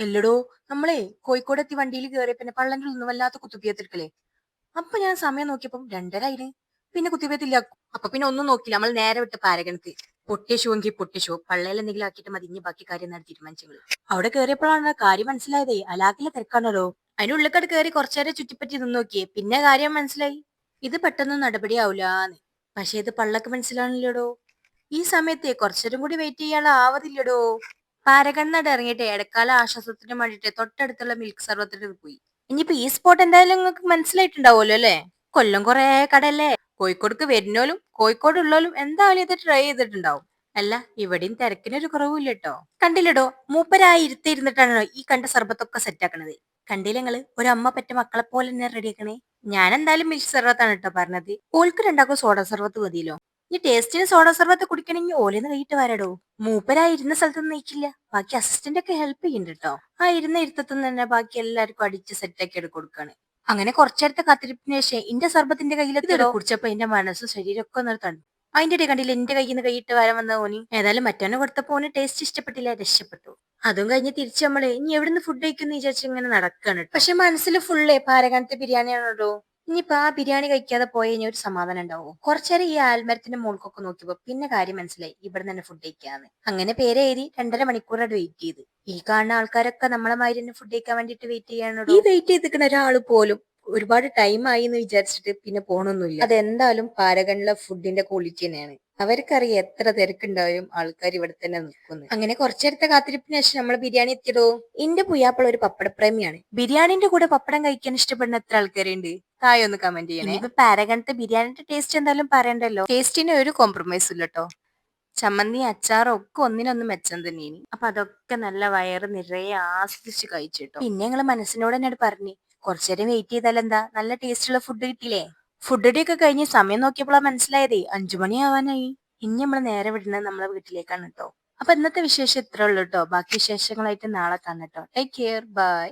എല്ലടോ, നമ്മളെ കോഴിക്കോട് എത്തി വണ്ടിയിൽ കയറിയ പിന്നെ പള്ളന്റെ ഉള്ളിൽ നിന്ന് വല്ലാത്ത കുത്തിപ്പിയത്തിരിക്കലേ. അപ്പൊ ഞാൻ സമയം നോക്കിയപ്പം 2:30 പിന്നെ കുത്തിപ്പിയത്തില്ല. അപ്പൊ പിന്നെ ഒന്നും നോക്കില്ല, നമ്മൾ നേരെ വിട്ട് പാരഗണക്ക്. പൊട്ടിയ ഷൂ എങ്കിൽ പൊട്ടിയ ഷൂ, പള്ളയിൽ എന്തെങ്കിലും ആക്കിയിട്ട് മതി, ഇനി ബാക്കി കാര്യം എന്നാണ് തീരുമാനിച്ചത്. അവിടെ കയറിയപ്പോഴാണ് കാര്യം മനസ്സിലായതേ, അലാക്കിലെ തിരക്കാണല്ലോ. അതിനുള്ളിക്കട് കയറി കുറച്ചേരം ചുറ്റിപ്പറ്റി നിന്ന് നോക്കിയേ, പിന്നെ കാര്യം മനസ്സിലായി ഇത് പെട്ടെന്ന് നടപടിയാവൂലാന്ന്. പക്ഷെ ഇത് പള്ളക്ക് മനസ്സിലാണില്ലടോ. ഈ സമയത്തെ കുറച്ചേരം കൂടി വെയിറ്റ് ചെയ്യാനുള്ള പാരഗണനട് ഇറങ്ങിയിട്ട് ഇടക്കാല ആശ്വാസത്തിന് വേണ്ടിട്ട് തൊട്ടടുത്തുള്ള മിൽക്ക് സർവത്തിന് പോയി. ഇനിയിപ്പോ ഈ സ്പോട്ട് എന്തായാലും നിങ്ങൾക്ക് മനസ്സിലായിട്ടുണ്ടാവുമല്ലോ അല്ലെ. കൊല്ലം കൊറേ കടല്ലേ, കോഴിക്കോടക്ക് വരുന്നോലും കോഴിക്കോട് ഉള്ളോലും എന്തായാലും ഇത് ട്രൈ ചെയ്തിട്ടുണ്ടാവും. അല്ല, ഇവിടെയും തിരക്കിനൊരു കുറവില്ല കേട്ടോ. കണ്ടില്ലടോ, മൂപ്പരായി ഇരുത്തിരുന്നിട്ടാണോ ഈ കണ്ട സർബത്തൊക്കെ സെറ്റ് ആക്കണത്. കണ്ടില്ല നിങ്ങള്, ഒരു അമ്മ പറ്റ മക്കളെ പോലെ തന്നെ റെഡി ആക്കണേ. ഞാൻ എന്തായാലും മിൽക്ക് സർവത്താണ് കേട്ടോ പറഞ്ഞത്. ഓൾക്ക് രണ്ടാക്കും സോഡ സർവത്ത് മതിയല്ലോ. ഈ ടേസ്റ്റിന് സോഡ സർവത്ത് കുടിക്കണമെങ്കിൽ ഓലേന്ന് കൈയിട്ട് വരടോ. മൂപ്പരാ ഇരുന്ന സ്ഥലത്തൊന്നും നയിക്കില്ല, ബാക്കി അസിസ്റ്റന്റ് ഒക്കെ ഹെൽപ്പ് ചെയ്യുന്നുണ്ട് കേട്ടോ. ആ ഇരുന്ന ഇരുത്തത്തുനിന്ന് തന്നെ ബാക്കി എല്ലാവർക്കും അടിച്ച് സെറ്റാക്കി എടുത്ത് കൊടുക്കാണ്. അങ്ങനെ കുറച്ചേരത്തെ കാത്തിരിപ്പിന് ശേഷം എന്റെ സർബത്തിന്റെ കയ്യിലെത്തിയോ കുടിച്ചപ്പോ എന്റെ മനസ്സും ശരീരമൊക്കെ ഒന്ന് തണുത്തു. അതിന്റെ ഇടയിൽ കണ്ടില്ല എന്റെ കയ്യിൽ നിന്ന് കൈയിട്ട് വരാൻ വന്ന ഓനി. ഏതായാലും മറ്റവനെ കൊടുത്തപ്പോ ഓന് ടേസ്റ്റ് ഇഷ്ടപ്പെട്ടില്ല, രക്ഷപ്പെട്ടു. അതും കഴിഞ്ഞ് തിരിച്ചു നമ്മള് ഇനി എവിടുന്ന് ഫുഡ് കഴിക്കുന്നു വിചാരിച്ച് ഇങ്ങനെ നടക്കാണ്. പക്ഷെ മനസ്സിൽ ഫുള്ളേ പാരഗണത്തെ ബിരിയാണിയാണോ. ഇനിയിപ്പോ ആ ബിരിയാണി കഴിക്കാതെ പോയി ഇനി ഒരു സമാധാനം ഉണ്ടാവോ. കുറച്ചേരം ഈ ആൽമരത്തിന്റെ മുകൾക്കൊക്കെ നോക്കിയപ്പോ പിന്നെ കാര്യം മനസ്സിലായി, ഇവിടെ തന്നെ ഫുഡ് കഴിക്കാന്ന്. അങ്ങനെ പേര് എഴുതി 2.5 മണിക്കൂറായിട്ട് വെയിറ്റ് ചെയ്ത്. ഈ കാണുന്ന ആൾക്കാരൊക്കെ നമ്മളെ മാതിരി തന്നെ ഫുഡ് കഴിക്കാൻ വേണ്ടിട്ട് വെയിറ്റ് ചെയ്യാനോ. ഈ വെയിറ്റ് ചെയ്തിരിക്കുന്ന ഒരാൾ പോലും ഒരുപാട് ടൈം ആയി എന്ന് വിചാരിച്ചിട്ട് പിന്നെ പോണൊന്നുമില്ല. അതെന്തായാലും പാരഗണിലെ ഫുഡിന്റെ ക്വാളിറ്റി തന്നെയാണ്. അവർക്കറിയാം എത്ര തിരക്കുണ്ടായും ആൾക്കാർ ഇവിടെ തന്നെ നിൽക്കുന്നു. അങ്ങനെ കുറച്ചേരത്തെ കാത്തിരിപ്പിന് ശേഷം നമ്മൾ ബിരിയാണി എത്തിയടോ. എന്റെ പുയ്യാപ്പിള ഒരു പപ്പടപ്രേമിയാണ്. ബിരിയാണിന്റെ കൂടെ പപ്പടം കഴിക്കാൻ ഇഷ്ടപ്പെടുന്ന എത്ര ആൾക്കാരുണ്ട്, താഴെ ഒന്ന് കമന്റ് ചെയ്യണേ. ഇപ്പൊ പാരഗണത്തെ ബിരിയാണിന്റെ ടേസ്റ്റ് എന്തായാലും പറയണ്ടല്ലോ. ടേസ്റ്റിന് ഒരു കോംപ്രമൈസും ഇല്ല കേട്ടോ. ചമ്മന്തി അച്ചാറും ഒക്കെ ഒന്നിനൊന്നും മെച്ചം തന്നെയാണ്. അപ്പൊ അതൊക്കെ നല്ല വയറ് നിറയെ ആസ്വദിച്ച് കഴിച്ചിട്ടോ. പിന്നെ ഞങ്ങള് മനസ്സിനോട് തന്നെ പറഞ്ഞു, കുറച്ചേരം വെയിറ്റ് ചെയ്താലെന്താ, നല്ല ടേസ്റ്റുള്ള ഫുഡ് കിട്ടിയില്ലേ. ഫുഡ് ഒക്കെ കഴിഞ്ഞ് സമയം നോക്കിയപ്പോഴാ മനസ്സിലായതേ 5 മണി ആവാനായി. ഇനി നമ്മള് നേരെ വിടുന്നത് നമ്മളെ വീട്ടിലേക്കാണ് കേട്ടോ. അപ്പൊ ഇന്നത്തെ വിശേഷം ഇത്രേ ഉള്ളൂ കേട്ടോ. ബാക്കി വിശേഷങ്ങളായിട്ട് നാളെ കാണാം കേട്ടോ. Take care, by.